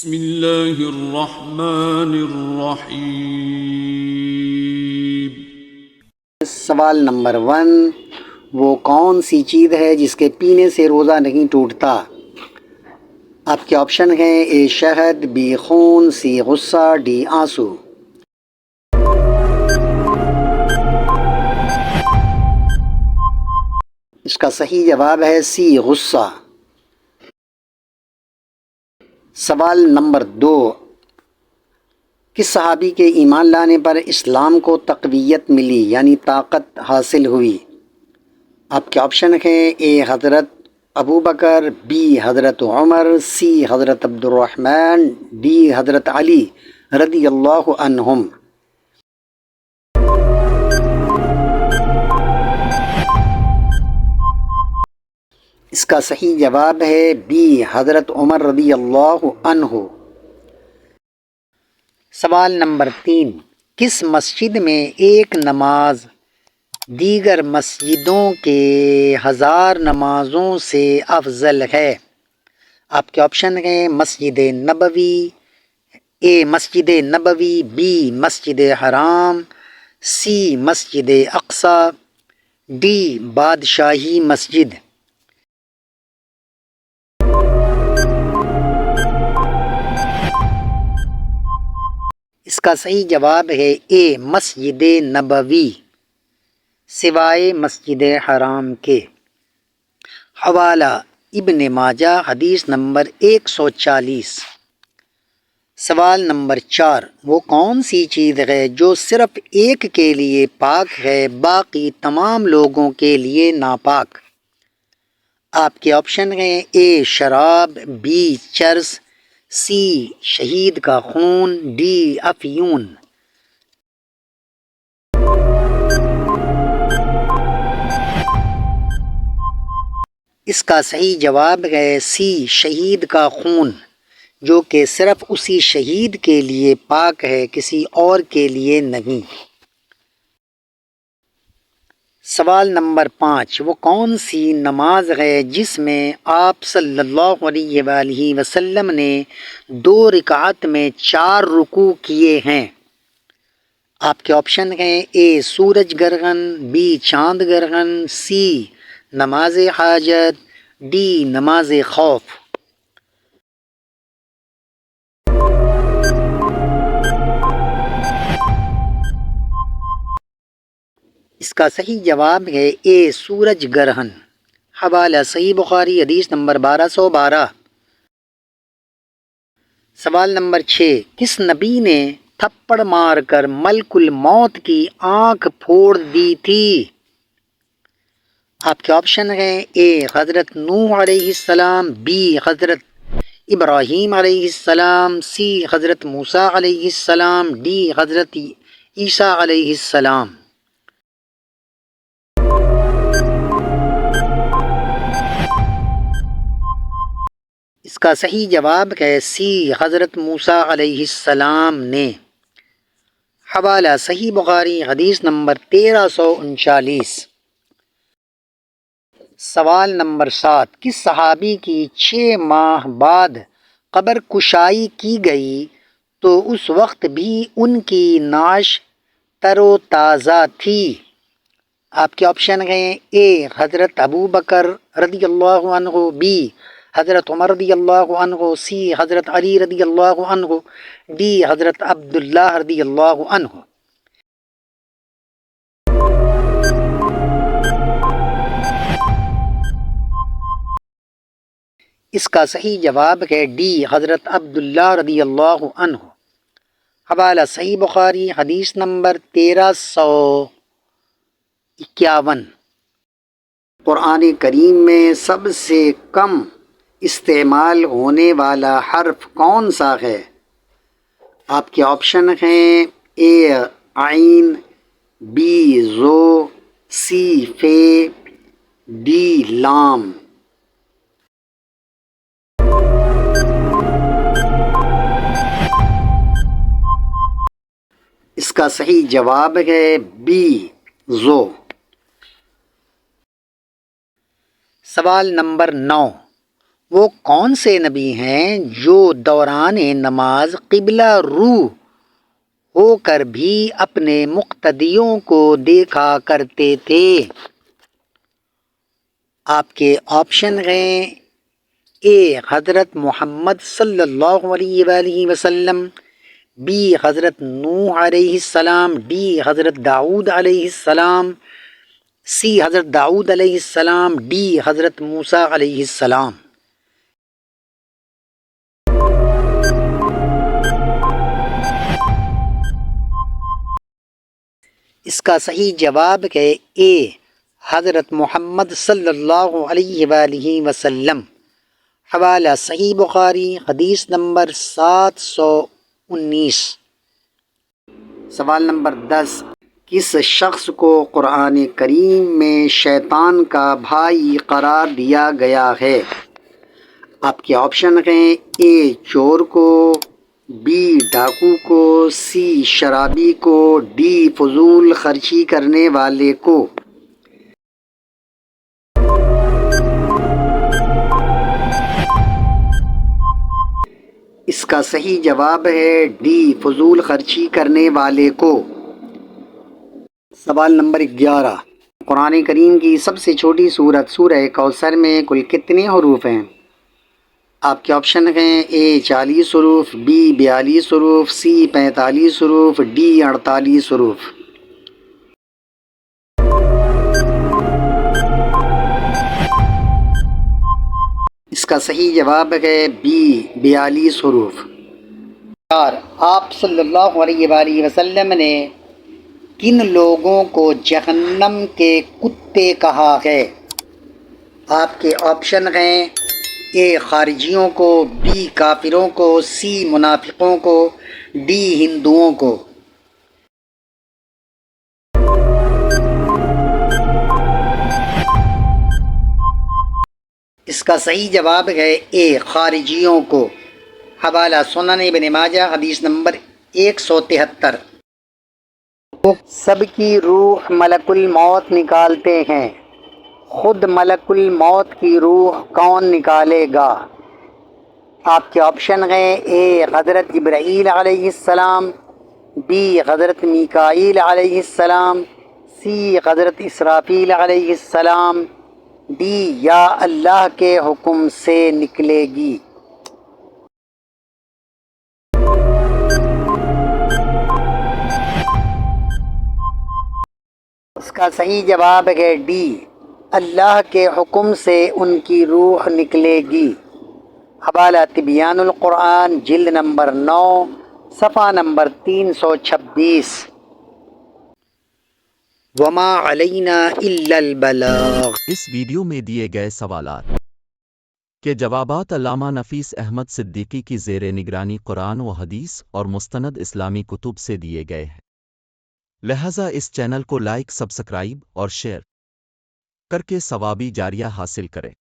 بسم اللہ الرحمن الرحیم۔ سوال نمبر 1، وہ کون سی چیز ہے جس کے پینے سے روزہ نہیں ٹوٹتا؟ آپ کے آپشن ہیں اے شہد، بی خون، سی غصہ، ڈی آنسو۔ اس کا صحیح جواب ہے سی غصہ۔ سوال نمبر 2، کس صحابی کے ایمان لانے پر اسلام کو تقویت ملی یعنی طاقت حاصل ہوئی؟ آپ کے آپشن ہیں اے حضرت ابو بکر، بی حضرت عمر، سی حضرت عبد الرحمن، ڈی حضرت علی رضی اللہ عنہم۔ اس کا صحیح جواب ہے بی حضرت عمر رضی اللہ عنہ۔ سوال نمبر 3، کس مسجد میں ایک نماز دیگر مسجدوں کے 1000 نمازوں سے افضل ہے؟ آپ کے آپشن ہیں مسجد نبوی، اے مسجد نبوی، بی مسجد حرام، سی مسجد اقصی، ڈی بادشاہی مسجد۔ اس کا صحیح جواب ہے اے مسجد نبوی، سوائے مسجد حرام کے۔ حوالہ ابن ماجہ، حدیث نمبر 140۔ سوال نمبر 4، وہ کون سی چیز ہے جو صرف ایک کے لیے پاک ہے باقی تمام لوگوں کے لیے ناپاک؟ آپ کے آپشن ہیں اے شراب، بی چرس، سی شہید کا خون، ڈی افیون۔ اس کا صحیح جواب ہے سی شہید کا خون، جو کہ صرف اسی شہید کے لیے پاک ہے، کسی اور کے لیے نہیں۔ سوال نمبر 5، وہ کون سی نماز ہے جس میں آپ صلی اللہ علیہ وآلہ وسلم نے 2 رکعت میں 4 رکوع کیے ہیں؟ آپ کے آپشن ہیں اے سورج گرہن، بی چاند گرہن، سی نماز حاجت، ڈی نماز خوف۔ اس کا صحیح جواب ہے اے سورج گرہن۔ حوالہ صحیح بخاری، حدیث نمبر 1212۔ سوال نمبر 6، کس نبی نے تھپڑ مار کر ملک الموت کی آنکھ پھوڑ دی تھی؟ آپ کے آپشن ہیں اے حضرت نوح علیہ السلام، بی حضرت ابراہیم علیہ السلام، سی حضرت موسیٰ علیہ السلام، ڈی حضرت عیسیٰ علیہ السلام۔ اس کا صحیح جواب ہے سی حضرت موسیٰ علیہ السلام نے۔ حوالہ صحیح بخاری، حدیث نمبر 1339۔ سوال نمبر 7، کس صحابی کی 6 ماہ بعد قبر کشائی کی گئی تو اس وقت بھی ان کی نعش تر و تازہ تھی؟ آپ کے آپشن ہیں اے حضرت ابو بکر رضی اللہ عنہ، بی حضرت عمر رضی اللہ عنہ، سی حضرت علی رضی اللہ عنہ، ڈی حضرت عبداللہ رضی اللہ عنہ۔ اس کا صحیح جواب ہے ڈی حضرت عبداللہ رضی اللہ عنہ۔ حوالہ صحیح بخاری، حدیث نمبر 1351۔ قرآن کریم میں سب سے کم استعمال ہونے والا حرف کون سا ہے؟ آپ کے آپشن ہیں اے عین، be zoo, C Fe, D لام۔ اس کا صحیح جواب ہے بی زو۔ سوال نمبر 9، وہ کون سے نبی ہیں جو دوران نماز قبلہ رو ہو کر بھی اپنے مقتدیوں کو دیکھا کرتے تھے؟ آپ کے آپشن ہیں: اے حضرت محمد صلی اللہ علیہ وآلہ وسلم، بی حضرت نوح علیہ السلام، ڈی حضرت داؤد علیہ السلام، سی حضرت داؤد علیہ السلام، ڈی حضرت موسیٰ علیہ السلام۔ اس کا صحیح جواب ہے اے حضرت محمد صلی اللہ علیہ وآلہ وسلم۔ حوالہ صحیح بخاری، حدیث نمبر 719۔ سوال نمبر 10، کس شخص کو قرآن کریم میں شیطان کا بھائی قرار دیا گیا ہے؟ آپ کے آپشن ہیں: اے چور کو، بی ڈاکو کو، سی شرابی کو، ڈی فضول خرچی کرنے والے کو۔ اس کا صحیح جواب ہے ڈی فضول خرچی کرنے والے کو۔ سوال نمبر 11، قرآن کریم کی سب سے چھوٹی سورت سورہ کوثر میں کل کتنے حروف ہیں؟ آپ کے آپشن ہیں: اے 40 حروف، بی 42 حروف، سی 45 حروف، ڈی 48 حروف۔ اس کا صحیح جواب ہے بی 42 حروف۔ آپ صلی اللہ علیہ وآلہ وسلم نے کن لوگوں کو جہنم کے کتے کہا ہے؟ آپ کے آپشن ہیں: اے خارجیوں کو، بی کافروں کو، سی منافقوں کو، ڈی ہندوؤں کو۔ اس کا صحیح جواب ہے اے خارجیوں کو۔ حوالہ سنن ابن ماجہ، حدیث نمبر 173۔ سب کی روح ملک الموت نکالتے ہیں، خود ملک الموت کی روح کون نکالے گا؟ آپ کے آپشن ہیں: اے حضرت جبرائیل علیہ السلام، بی حضرت میکائیل علیہ السلام، سی حضرت اسرافیل علیہ السلام، ڈی یا اللہ کے حکم سے نکلے گی۔ اس کا صحیح جواب ہے ڈی، اللہ کے حکم سے ان کی روح نکلے گی۔ حوالہ تبیان القرآن، جلد نمبر 9، صفحہ نمبر 326۔ وما علینا الا البلاغ۔ اس ویڈیو میں دیے گئے سوالات کے جوابات علامہ نفیس احمد صدیقی کی زیر نگرانی قرآن و حدیث اور مستند اسلامی کتب سے دیے گئے ہیں، لہذا اس چینل کو لائک، سبسکرائب اور شیئر کر کے ثوابی جاریہ حاصل کریں۔